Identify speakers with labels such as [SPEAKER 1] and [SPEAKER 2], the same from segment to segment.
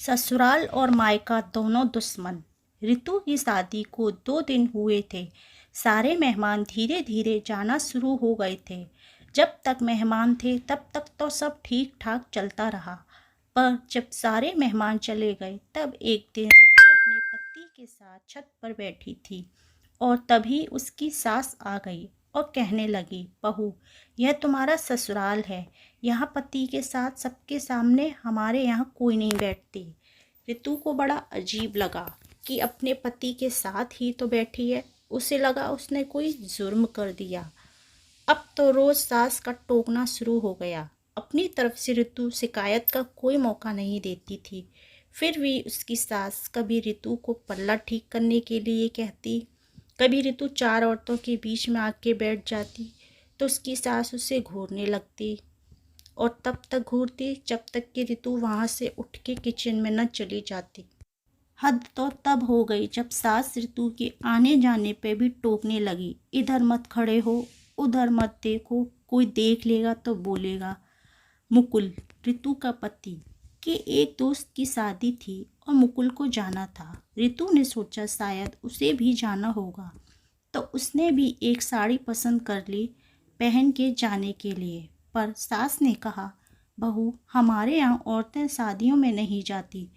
[SPEAKER 1] ससुराल और मायका दोनों दुश्मन। रितु की शादी को 2 दिन हुए थे। सारे मेहमान धीरे धीरे जाना शुरू हो गए थे। जब तक मेहमान थे तब तक तो सब ठीक ठाक चलता रहा, पर जब सारे मेहमान चले गए तब एक दिन रितु अपने पति के साथ छत पर बैठी थी और तभी उसकी सास आ गई और कहने लगी, बहू, यह तुम्हारा ससुराल है। यहाँ पति के साथ सबके सामने हमारे यहाँ कोई नहीं बैठती। रितु को बड़ा अजीब लगा कि अपने पति के साथ ही तो बैठी है। उसे लगा उसने कोई जुर्म कर दिया। अब तो रोज सास का टोकना शुरू हो गया। अपनी तरफ से रितु शिकायत का कोई मौका नहीं देती थी। फिर भी उसकी सास कभी रितु को पल्ला ठीक करने के लिए कहती, कभी रितु 4 औरतों के बीच में आके बैठ जाती तो उसकी सास उसे घूरने लगती और तब तक घूरती जब तक कि रितु वहाँ से उठ के किचन में न चली जाती। हद तो तब हो गई जब सास रितु के आने जाने पे भी टोकने लगी, इधर मत खड़े हो, उधर मत देखो, कोई देख लेगा तो बोलेगा। मुकुल, रितु का पति, कि एक दोस्त की शादी थी और मुकुल को जाना था। रितु ने सोचा शायद उसे भी जाना होगा, तो उसने भी एक साड़ी पसंद कर ली पहन के जाने के लिए। पर सास ने कहा, बहू, हमारे यहाँ औरतें शादियों में नहीं जाती।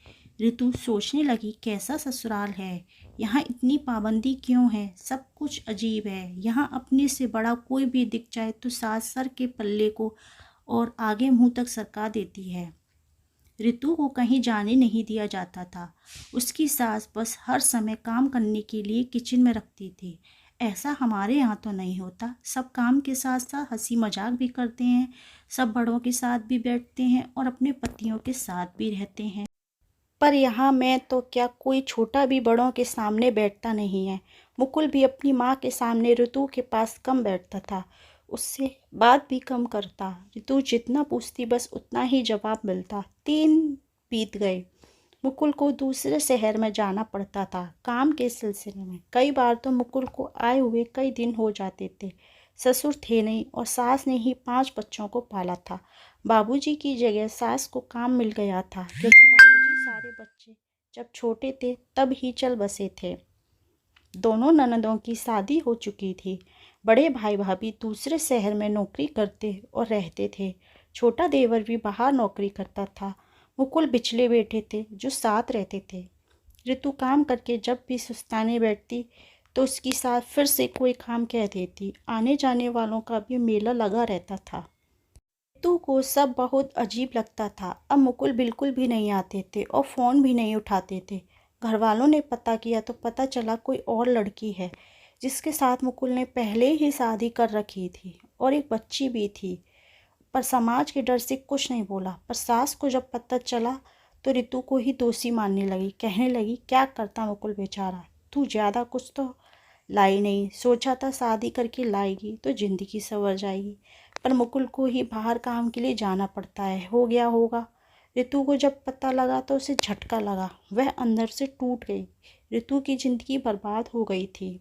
[SPEAKER 1] रितु सोचने लगी, कैसा ससुराल है, यहाँ इतनी पाबंदी क्यों है, सब कुछ अजीब है। यहाँ अपने से बड़ा कोई भी दिख जाए तो सास सर के पल्ले को और आगे मुंह तक सरका देती है। रितु को कहीं जाने नहीं दिया जाता था। उसकी सास बस हर समय काम करने के लिए किचन में रखती थी। ऐसा हमारे यहाँ तो नहीं होता। सब काम के साथ साथ हंसी मजाक भी करते हैं, सब बड़ों के साथ भी बैठते हैं और अपने पतियों के साथ भी रहते हैं। पर यहाँ मैं तो क्या, कोई छोटा भी बड़ों के सामने बैठता नहीं है। मुकुल भी अपनी माँ के सामने रितु के पास कम बैठता था, उससे बात भी कम करता। रितु जितना पूछती बस उतना ही जवाब मिलता। 3 बीत गए। मुकुल को दूसरे शहर में जाना पड़ता था काम के सिलसिले में। कई बार तो मुकुल को आए हुए कई दिन हो जाते थे। ससुर थे नहीं और सास ने ही 5 बच्चों को पाला था। बाबूजी की जगह सास को काम मिल गया था, क्योंकि बाबूजी सारे बच्चे जब छोटे थे तब ही चल बसे थे। दोनों ननदों की शादी हो चुकी थी। बड़े भाई भाभी दूसरे शहर में नौकरी करते और रहते थे। छोटा देवर भी बाहर नौकरी करता था। मुकुल बिचले बेटे थे जो साथ रहते थे। रितु काम करके जब भी सुस्ताने बैठती तो उसकी साथ फिर से कोई काम कह देती। आने जाने वालों का भी मेला लगा रहता था। रितु को सब बहुत अजीब लगता था। अब मुकुल बिल्कुल भी नहीं आते थे और फ़ोन भी नहीं उठाते थे। घर वालों ने पता किया तो पता चला कोई और लड़की है जिसके साथ मुकुल ने पहले ही शादी कर रखी थी और एक बच्ची भी थी। पर समाज के डर से कुछ नहीं बोला। पर सास को जब पता चला तो रितु को ही दोषी मानने लगी। कहने लगी, क्या करता मुकुल बेचारा, तू ज़्यादा कुछ तो लाई नहीं। सोचा था शादी करके लाएगी तो ज़िंदगी संवर जाएगी, पर मुकुल को ही बाहर काम के लिए जाना पड़ता है। हो गया होगा। रितु को जब पता लगा तो उसे झटका लगा। वह अंदर से टूट गई। रितु की ज़िंदगी बर्बाद हो गई थी।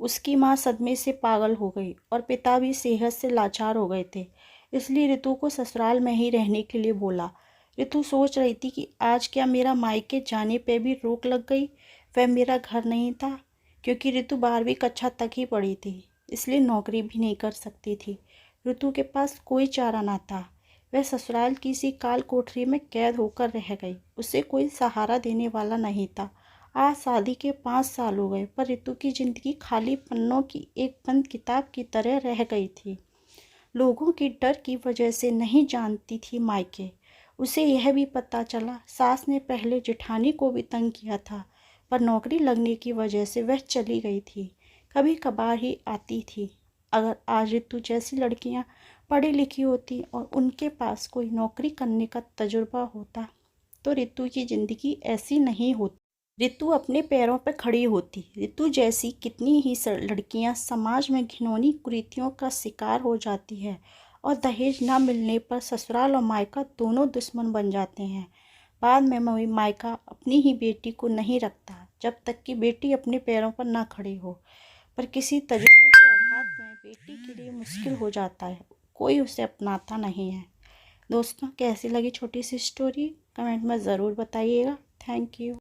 [SPEAKER 1] उसकी माँ सदमे से पागल हो गई और पिता भी सेहत से लाचार हो गए थे। इसलिए रितु को ससुराल में ही रहने के लिए बोला। रितु सोच रही थी कि आज क्या मेरा मायके जाने पे भी रोक लग गई। वह मेरा घर नहीं था, क्योंकि रितु 12वीं कक्षा तक ही पढ़ी थी, इसलिए नौकरी भी नहीं कर सकती थी। रितु के पास कोई चारा ना था। वह ससुराल की सी काल कोठरी में कैद होकर रह गई। उसे कोई सहारा देने वाला नहीं था। आज शादी के 5 साल हो गए, पर रितु की जिंदगी खाली पन्नों की एक बंद किताब की तरह रह गई थी। लोगों की डर की वजह से नहीं जानती थी मायके। उसे यह भी पता चला सास ने पहले जेठानी को भी तंग किया था, पर नौकरी लगने की वजह से वह चली गई थी। कभी कभार ही आती थी। अगर आज रितु जैसी लड़कियां पढ़ी लिखी होती और उनके पास कोई नौकरी करने का तजुर्बा होता तो रितु की ज़िंदगी ऐसी नहीं होती। रितु अपने पैरों पर खड़ी होती। रितु जैसी कितनी ही लड़कियां समाज में घिनौनी कुरीतियों का शिकार हो जाती है और दहेज न मिलने पर ससुराल और मायका दोनों दुश्मन बन जाते हैं। बाद में मायका अपनी ही बेटी को नहीं रखता जब तक कि बेटी अपने पैरों पर ना खड़ी हो। पर किसी तजुर्बे के अभाव में बेटी के लिए मुश्किल हो जाता है। कोई उसे अपनाता नहीं है। दोस्तों, कैसी लगी छोटी सी स्टोरी? कमेंट में ज़रूर बताइएगा। Thank you.